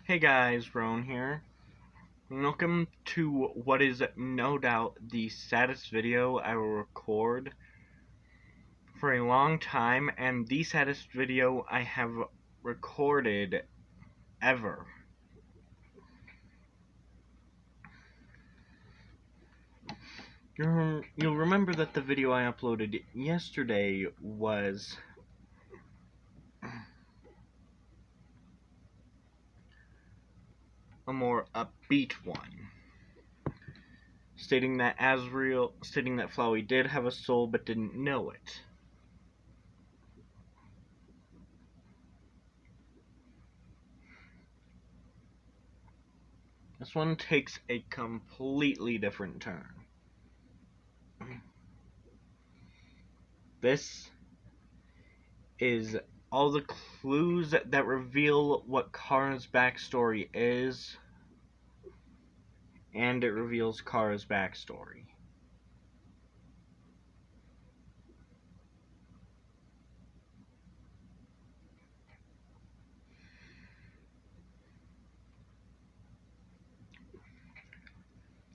Hey guys, Roan here. Welcome to what is no doubt the saddest video I will record for a long time, and the saddest video I have recorded ever. You'll remember that the video I uploaded yesterday was a more upbeat one, stating that Flowey did have a soul but didn't know it. This one takes a completely different turn. This is all the clues that reveal what Chara's backstory is, and it reveals Chara's backstory.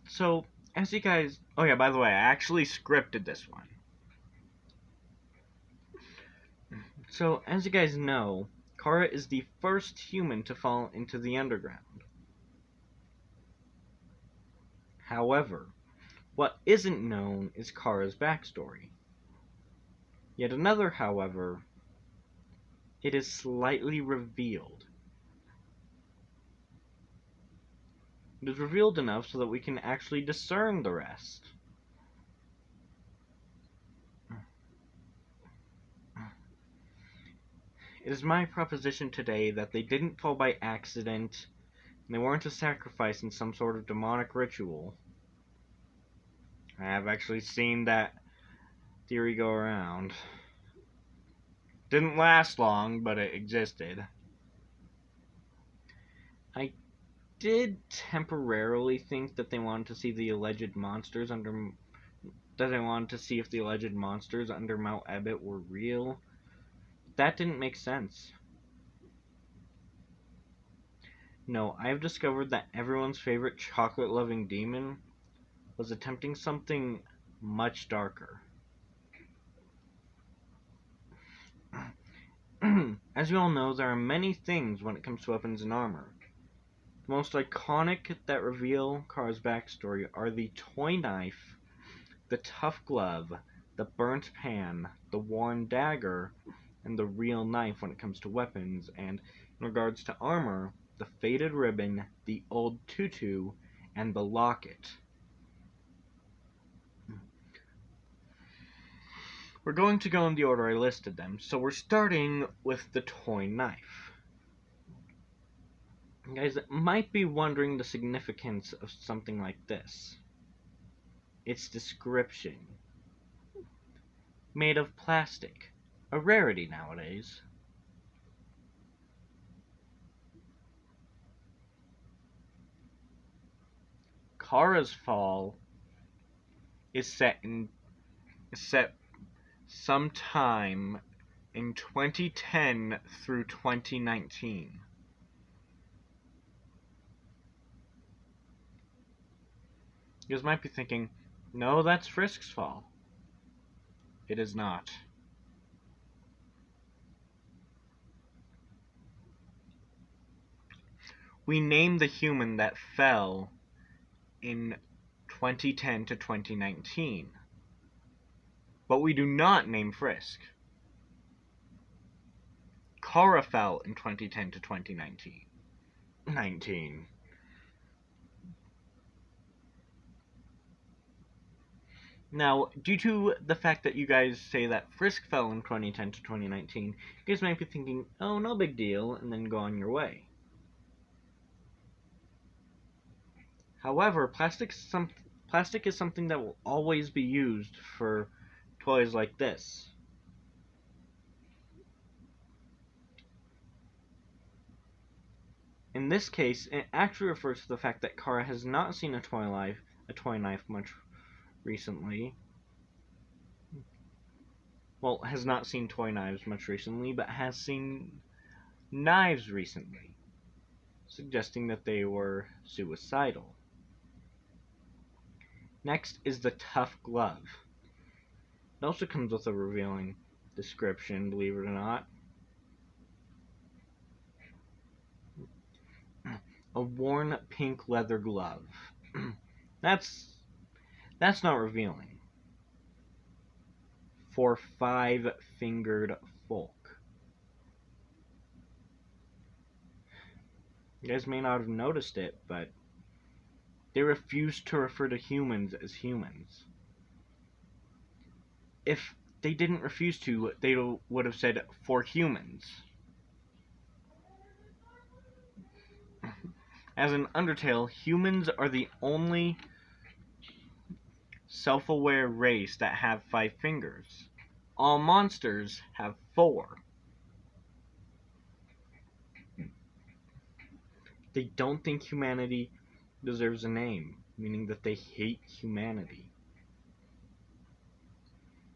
So, as you guys... Oh yeah, by the way, I actually scripted this one. So, as you guys know, Chara is the first human to fall into the underground. However, what isn't known is Chara's backstory. Yet another, however, it is slightly revealed. It is revealed enough so that we can actually discern the rest. It is my proposition today that they didn't fall by accident, and they weren't a sacrifice in some sort of demonic ritual. I have actually seen that theory go around. Didn't last long, but it existed. I did temporarily think that they wanted to see the alleged monsters under... that they wanted to see if the alleged monsters under Mount Ebbitt were real. That didn't make sense. No, I have discovered that everyone's favorite chocolate-loving demon was attempting something much darker. As you all know, there are many things when it comes to weapons and armor. The most iconic that reveal Chara's backstory are the toy knife, the tough glove, the burnt pan, the worn dagger, and the real knife when it comes to weapons, and in regards to armor, the faded ribbon, the old tutu, and the locket. We're going to go in the order I listed them, so we're starting with the toy knife. You guys might be wondering the significance of something like this. Its description. Made of plastic, a rarity nowadays. Chara's fall is set sometime in 2010 through 2019. You guys might be thinking, no, that's Frisk's fall. It is not. We name the human that fell in 2010 to 2019. But we do not name Frisk. Chara fell in 2010 to 2019. Now, due to the fact that you guys say that Frisk fell in 2010 to 2019, you guys might be thinking, oh, no big deal, and then go on your way. However, plastic is something that will always be used for toys like this. In this case, it actually refers to the fact that Chara has not seen a toy knife much recently. Well, has not seen toy knives much recently, but has seen knives recently. suggesting that they were suicidal. Next is the tough glove. It also comes with a revealing description, believe it or not. A worn pink leather glove. That's not revealing. For five-fingered folk. You guys may not have noticed it, but they refuse to refer to humans as humans. If they didn't refuse to, they would have said for humans. As in Undertale, humans are the only self-aware race that have 5 fingers. All monsters have 4. They don't think humanity deserves a name, meaning that they hate humanity.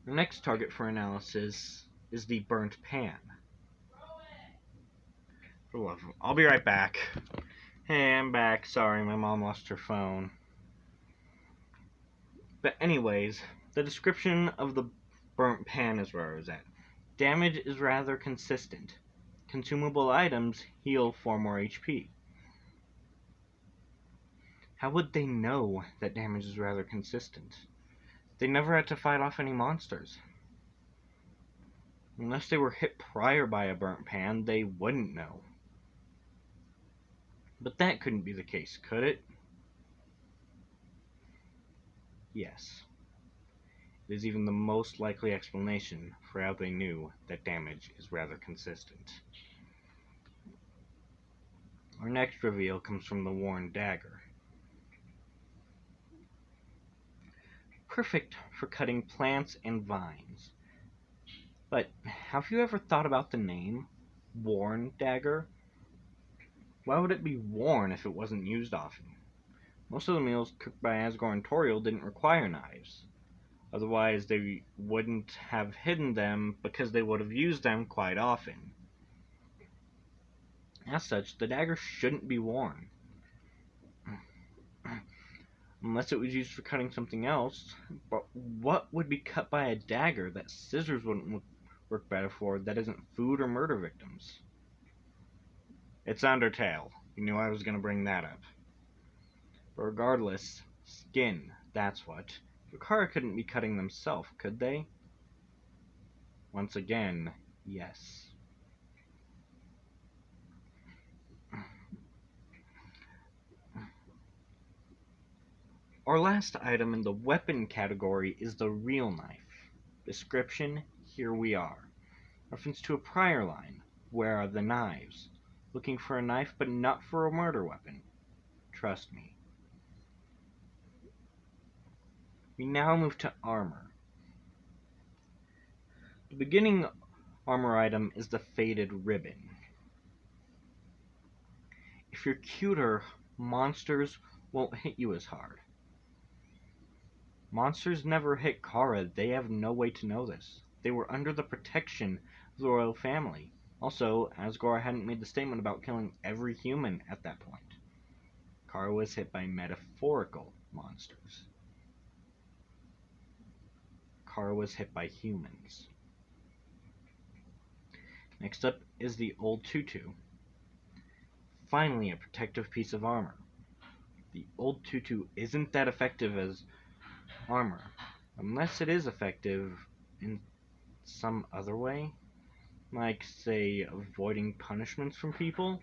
The next target for analysis is the burnt pan. For love of, I'll be right back. Hey, I'm back. Sorry, my mom lost her phone. But anyways, the description of the burnt pan is where I was at. Damage is rather consistent. Consumable items heal 4 more HP. How would they know that damage is rather consistent? They never had to fight off any monsters. Unless they were hit prior by a burnt pan, they wouldn't know. But that couldn't be the case, could it? Yes. It is even the most likely explanation for how they knew that damage is rather consistent. Our next reveal comes from the worn dagger. Perfect for cutting plants and vines. But have you ever thought about the name? Worn dagger? Why would it be worn if it wasn't used often? Most of the meals cooked by Asgore and Toriel didn't require knives. Otherwise, they wouldn't have hidden them because they would have used them quite often. As such, the dagger shouldn't be worn. Unless it was used for cutting something else. But what would be cut by a dagger that scissors wouldn't work better for that isn't food or murder victims? It's Undertale. You knew I was going to bring that up. But regardless, skin, that's what. Chara couldn't be cutting themselves, could they? Once again, yes. Our last item in the weapon category is the real knife. Description, here we are. Reference to a prior line. Where are the knives? Looking for a knife but not for a murder weapon. Trust me. We now move to armor. The beginning armor item is the faded ribbon. If you're cuter, monsters won't hit you as hard. Monsters never hit Chara. They have no way to know this. They were under the protection of the royal family. Also, Asgore hadn't made the statement about killing every human at that point. Chara was hit by metaphorical monsters. Chara was hit by humans. Next up is the old tutu. Finally, a protective piece of armor. The old tutu isn't that effective as armor, unless it is effective in some other way, like, say, avoiding punishments from people.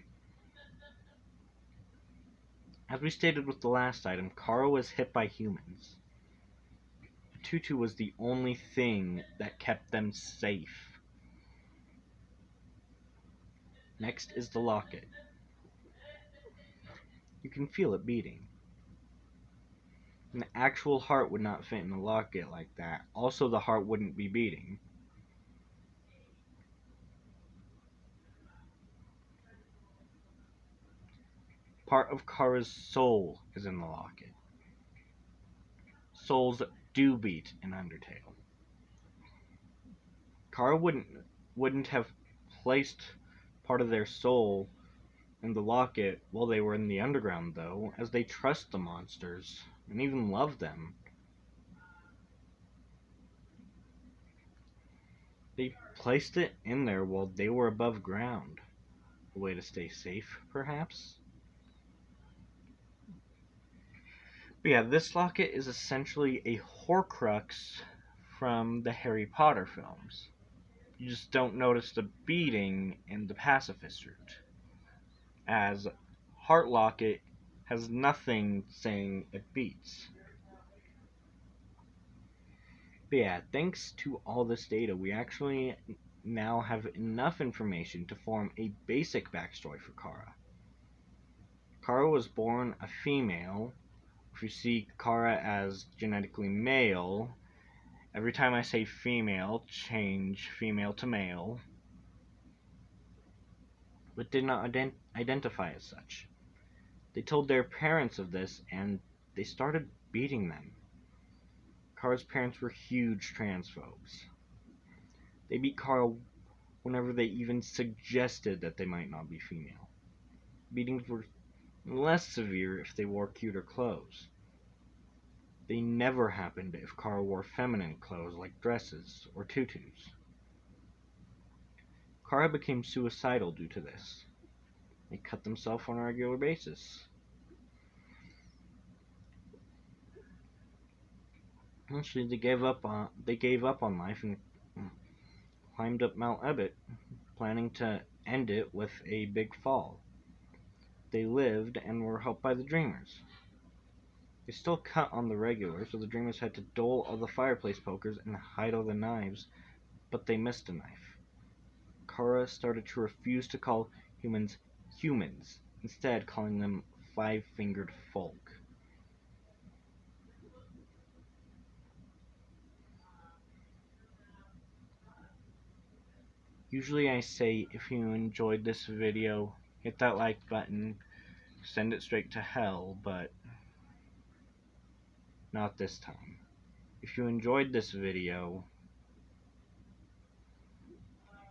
As we stated with the last item, Chara was hit by humans. Tutu was the only thing that kept them safe. Next is the locket. You can feel it beating. An actual heart would not fit in a locket like that. Also, the heart wouldn't be beating. Part of Chara's soul is in the locket. Souls do beat in Undertale. Chara wouldn't have placed part of their soul and the locket while they were in the underground, though, as they trust the monsters and even love them. They placed it in there while they were above ground. A way to stay safe, perhaps? But yeah, this locket is essentially a Horcrux from the Harry Potter films. You just don't notice the beating in the pacifist route, as Heart Locket has nothing saying it beats. But yeah, thanks to all this data, we actually now have enough information to form a basic backstory for Chara. Chara was born a female. If you see Chara as genetically male, every time I say female, change female to male, but did not identify as such. They told their parents of this, and they started beating them. Chara's parents were huge transphobes. They beat Chara whenever they even suggested that they might not be female. Beatings were less severe if they wore cuter clothes. They never happened if Chara wore feminine clothes like dresses or tutus. Chara became suicidal due to this. They cut themselves on a regular basis. Eventually, they gave up on life and climbed up Mount Ebott, planning to end it with a big fall. They lived and were helped by the Dreemurrs. They still cut on the regular, so the Dreemurrs had to dull all the fireplace pokers and hide all the knives, but they missed a knife. Chara started to refuse to call humans humans, instead calling them five-fingered folk. Usually I say if you enjoyed this video, hit that like button, send it straight to hell, but not this time. If you enjoyed this video,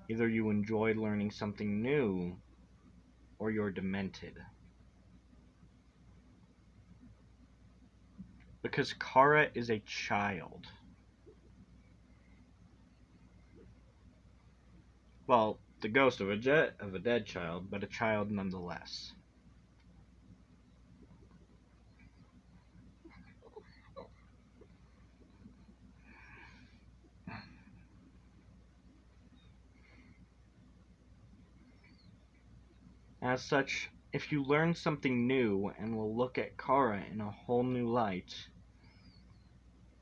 either you enjoyed learning something new, or you're demented. Because Chara is a child. Well, the ghost of a dead child, but a child nonetheless. As such, if you learn something new and will look at Chara in a whole new light,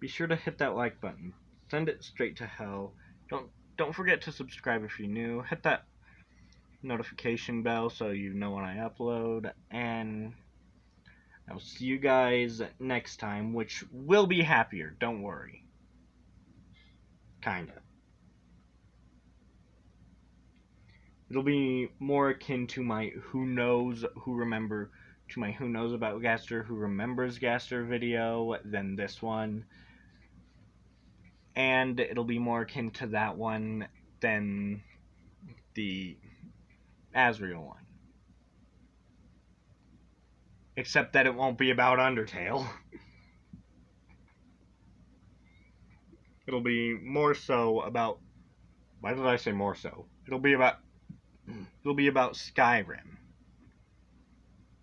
be sure to hit that like button. Send it straight to hell. Don't forget to subscribe if you're new. Hit that notification bell so you know when I upload, and I'll see you guys next time, which will be happier, don't worry. Kinda. It'll be more akin to my Who Knows About Gaster, Who Remembers Gaster video than this one. And it'll be more akin to that one than the Asriel one. Except that it won't be about Undertale. It'll be more so about... Why did I say more so? It'll be about Skyrim.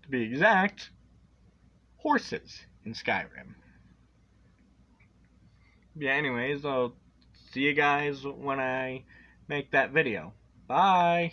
To be exact, horses in Skyrim. Yeah, anyways, I'll see you guys when I make that video. Bye!